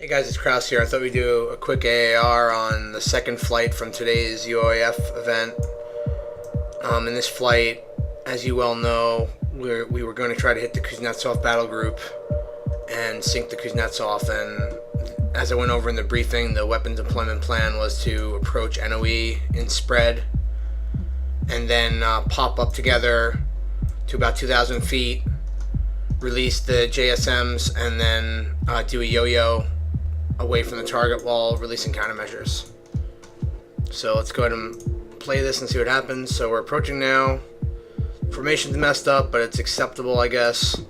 Hey guys, it's Kraus here. I thought we'd do a quick AAR on the second flight from today's UOAF event. In this flight, as you well know, we were going to try to hit the Kusnetzsov battle group and sink the Kusnetzsov. And as I went over in the briefing, the weapons deployment plan was to approach NOE in spread and then pop up together to about 2,000 feet, release the JSMs, and then do a yo-yo away from the target while releasing countermeasures. So let's go ahead and play this and see what happens. So we're approaching now. Formation's messed up, but it's acceptable, I guess.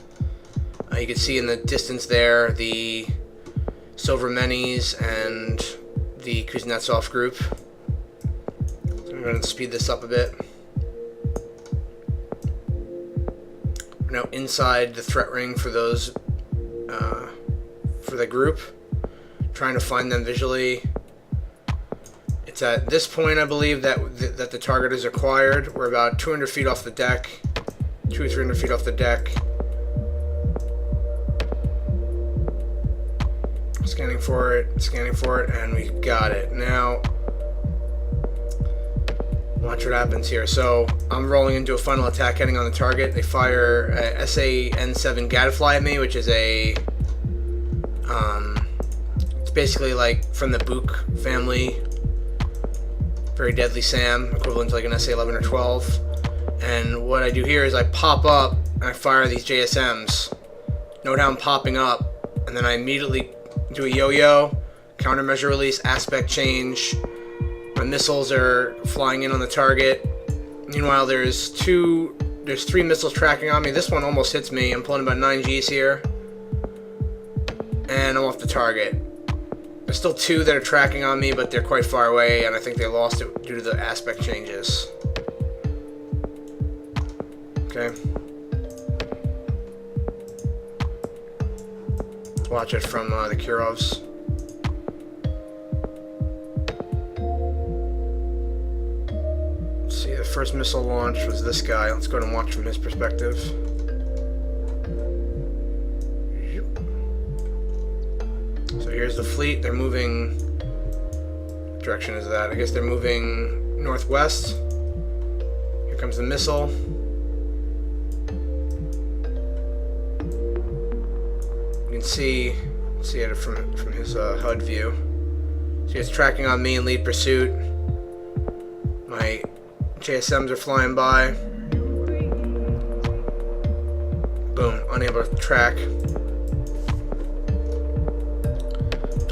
You can see in the distance there the Silver Menis and the Kuznetsov group. So I'm going to speed this up a bit. We're now inside the threat ring for those for the group, trying to find them visually. It's at this point, I believe, that the target is acquired. We're about 200 feet off the deck, 200 or 300 feet off the deck. Scanning for it, and we got it. Now, watch what happens here. So I'm rolling into a final attack heading on the target. They fire a SAN-7 Gadfly at me, which is a it's basically like from the Book family, very deadly SAM, equivalent to like an SA-11 or 12. And what I do here is I pop up and I fire these JSMs. Note how I'm popping up, and then I immediately do a yo-yo, countermeasure release, aspect change. My missiles are flying in on the target. Meanwhile, there's three missiles tracking on me. This one almost hits me. I'm pulling about 9 Gs here, and I'm off the target. There's still two that are tracking on me, but they're quite far away, and I think they lost it due to the aspect changes. Okay. Let's watch it from the Kirovs. Let's see, the first missile launch was this guy. Let's go ahead and watch from his perspective. So here's the fleet. They're moving. What direction is that? I guess they're moving northwest. Here comes the missile. You can see it from his HUD view. So it's tracking on me in lead pursuit. My JSMs are flying by. Boom, unable to track.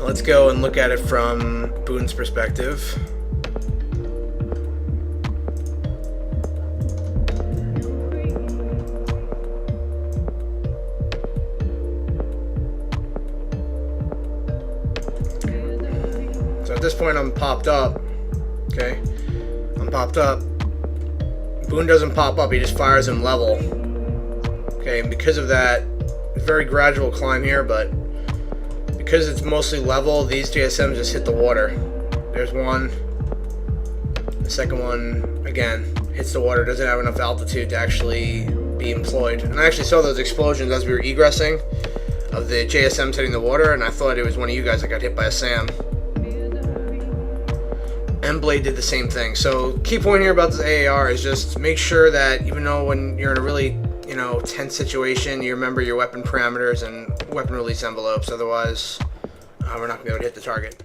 Let's go and look at it from Boone's perspective. So at this point I'm popped up. Okay, I'm popped up. Boone doesn't pop up, he just fires him level. Okay, and because of that, very gradual climb here, but because it's mostly level, these JSMs just hit the water. There's one. The second one, again, hits the water, doesn't have enough altitude to actually be employed. And I actually saw those explosions as we were egressing of the JSMs hitting the water, and I thought it was one of you guys that got hit by a SAM. And Blade did the same thing. So key point here about this AAR is just make sure that even though when you're in a really tense situation, you remember your weapon parameters and weapon release envelopes. Otherwise, we're not going to be able to hit the target.